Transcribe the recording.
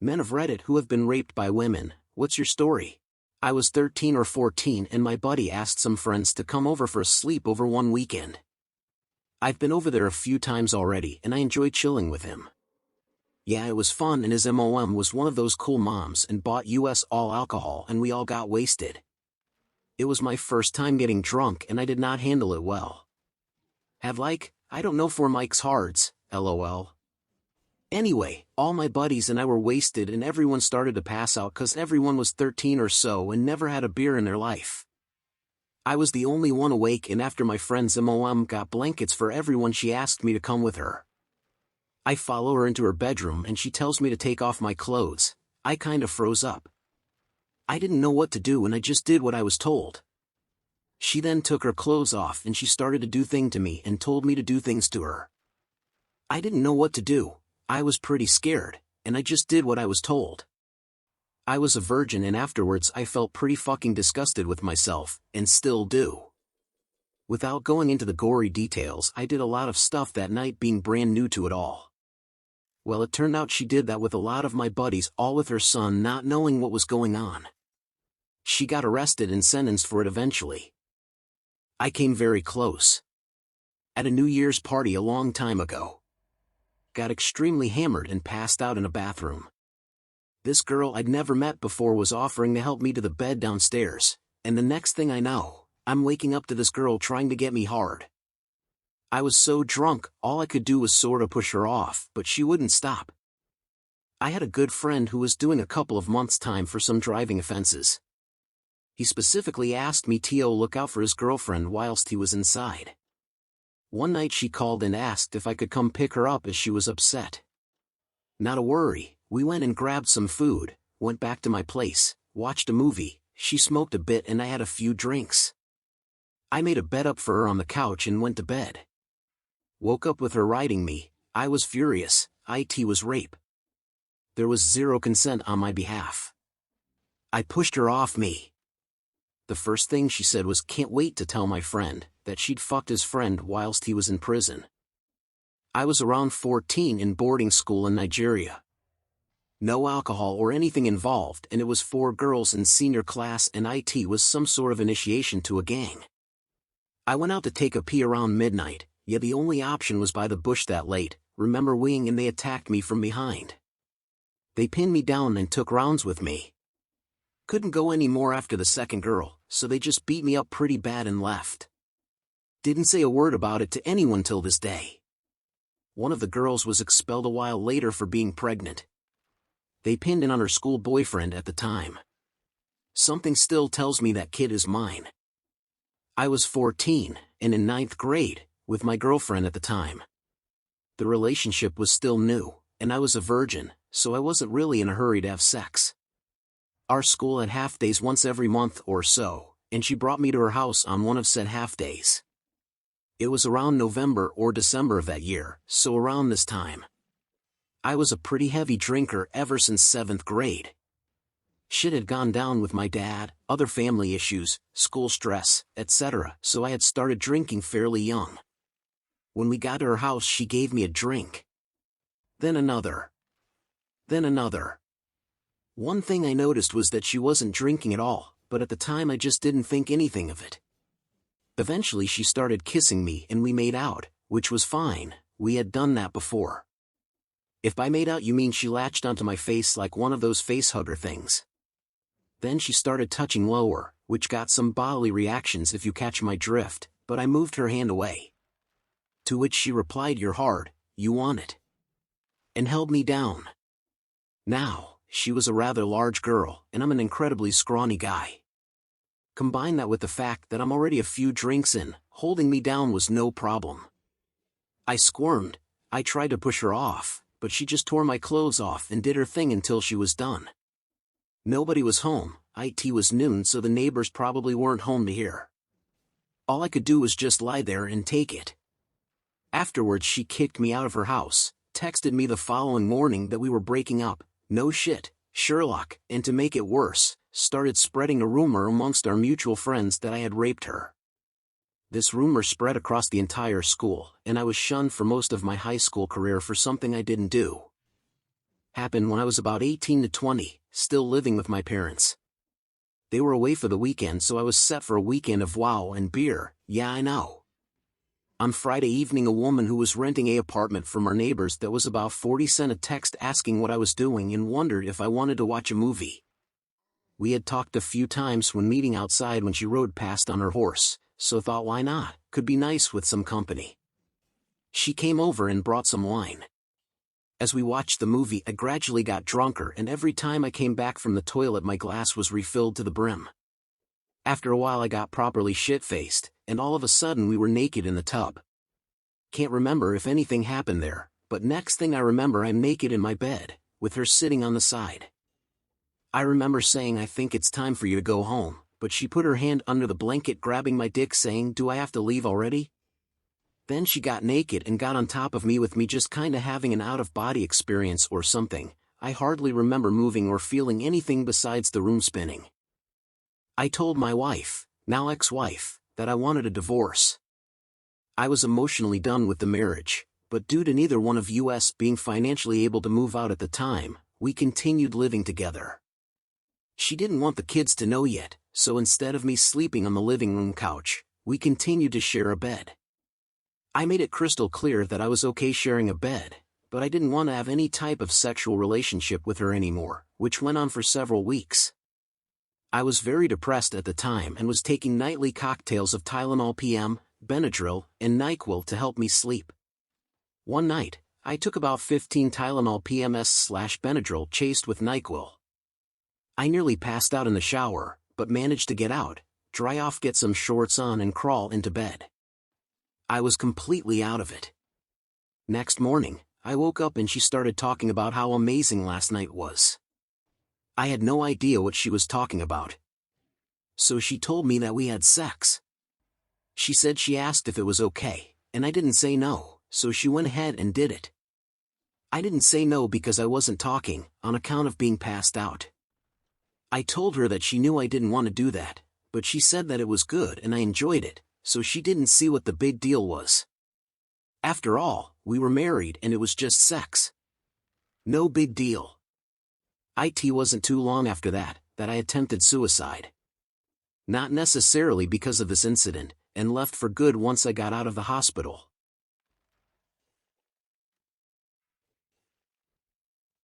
Men of Reddit who have been raped by women, what's your story? I was 13 or 14 and my buddy asked some friends to come over for a sleepover one weekend. I've been over there a few times already and I enjoyed chilling with him. Yeah, it was fun and his mom was one of those cool moms and bought us all alcohol and we all got wasted. It was my first time getting drunk and I did not handle it well. I don't know for Mike's Hards, lol. Anyway, all my buddies and I were wasted and everyone started to pass out cause everyone was 13 or so and never had a beer in their life. I was the only one awake and after my friend's mom got blankets for everyone she asked me to come with her. I follow her into her bedroom and she tells me to take off my clothes. I kinda froze up. I didn't know what to do and I just did what I was told. She then took her clothes off and she started to do things to me and told me to do things to her. I didn't know what to do. I was pretty scared, and I just did what I was told. I was a virgin and afterwards I felt pretty fucking disgusted with myself, and still do. Without going into the gory details, I did a lot of stuff that night being brand new to it all. Well, it turned out she did that with a lot of my buddies, all with her son not knowing what was going on. She got arrested and sentenced for it eventually. I came very close. At a New Year's party a long time ago. Got extremely hammered and passed out in a bathroom. This girl I'd never met before was offering to help me to the bed downstairs, and the next thing I know, I'm waking up to this girl trying to get me hard. I was so drunk, all I could do was sorta push her off, but she wouldn't stop. I had a good friend who was doing a couple of months' time for some driving offenses. He specifically asked me to look out for his girlfriend whilst he was inside. One night she called and asked if I could come pick her up as she was upset. Not a worry, we went and grabbed some food, went back to my place, watched a movie, she smoked a bit and I had a few drinks. I made a bed up for her on the couch and went to bed. Woke up with her riding me. I was furious. It was rape. There was zero consent on my behalf. I pushed her off me. The first thing she said was, "Can't wait to tell my friend," that she'd fucked his friend whilst he was in prison. I was around 14 in boarding school in Nigeria. No alcohol or anything involved and it was 4 girls in senior class and it was some sort of initiation to a gang. I went out to take a pee around midnight, yeah, the only option was by the bush that late, remember winging, and they attacked me from behind. They pinned me down and took rounds with me. Couldn't go any more after the second girl, so they just beat me up pretty bad and left. Didn't say a word about it to anyone till this day. One of the girls was expelled a while later for being pregnant. They pinned in on her school boyfriend at the time. Something still tells me that kid is mine. I was 14, and in 9th grade, with my girlfriend at the time. The relationship was still new, and I was a virgin, so I wasn't really in a hurry to have sex. Our school had half days once every month or so, and she brought me to her house on one of said half days. It was around November or December of that year, so around this time. I was a pretty heavy drinker ever since 7th grade. Shit had gone down with my dad, other family issues, school stress, etc., so I had started drinking fairly young. When we got to her house she gave me a drink. Then another. Then another. One thing I noticed was that she wasn't drinking at all, but at the time I just didn't think anything of it. Eventually she started kissing me and we made out, which was fine, we had done that before. If by made out you mean she latched onto my face like one of those face hugger things. Then she started touching lower, which got some bodily reactions if you catch my drift, but I moved her hand away. To which she replied, "You're hard, you want it." And held me down. Now, she was a rather large girl, and I'm an incredibly scrawny guy. Combine that with the fact that I'm already a few drinks in, holding me down was no problem. I squirmed, I tried to push her off, but she just tore my clothes off and did her thing until she was done. Nobody was home, it was noon, so the neighbors probably weren't home to hear. All I could do was just lie there and take it. Afterwards she kicked me out of her house, texted me the following morning that we were breaking up. No shit, Sherlock, and to make it worse, started spreading a rumor amongst our mutual friends that I had raped her. This rumor spread across the entire school, and I was shunned for most of my high school career for something I didn't do. Happened when I was about 18 to 20, still living with my parents. They were away for the weekend, so I was set for a weekend of wow and beer. Yeah, I know. On Friday evening, a woman who was renting an apartment from our neighbors that was about 40 sent a text asking what I was doing and wondered if I wanted to watch a movie. We had talked a few times when meeting outside when she rode past on her horse, so thought why not, could be nice with some company. She came over and brought some wine. As we watched the movie, I gradually got drunker, and every time I came back from the toilet my glass was refilled to the brim. After a while I got properly shit-faced, and all of a sudden we were naked in the tub. Can't remember if anything happened there, but next thing I remember I'm naked in my bed, with her sitting on the side. I remember saying I think it's time for you to go home, but she put her hand under the blanket grabbing my dick saying do I have to leave already? Then she got naked and got on top of me with me just kinda having an out-of-body experience or something. I hardly remember moving or feeling anything besides the room spinning. I told my wife, now ex-wife, that I wanted a divorce. I was emotionally done with the marriage, but due to neither one of us being financially able to move out at the time, we continued living together. She didn't want the kids to know yet, so instead of me sleeping on the living room couch, we continued to share a bed. I made it crystal clear that I was okay sharing a bed, but I didn't want to have any type of sexual relationship with her anymore, which went on for several weeks. I was very depressed at the time and was taking nightly cocktails of Tylenol PM, Benadryl, and NyQuil to help me sleep. One night, I took about 15 Tylenol PMS/Benadryl chased with NyQuil. I nearly passed out in the shower, but managed to get out, dry off, get some shorts on and crawl into bed. I was completely out of it. Next morning, I woke up and she started talking about how amazing last night was. I had no idea what she was talking about. So she told me that we had sex. She said she asked if it was okay, and I didn't say no, so she went ahead and did it. I didn't say no because I wasn't talking, on account of being passed out. I told her that she knew I didn't want to do that, but she said that it was good and I enjoyed it, so she didn't see what the big deal was. After all, we were married and it was just sex. No big deal. It wasn't too long after that I attempted suicide. Not necessarily because of this incident, and left for good once I got out of the hospital.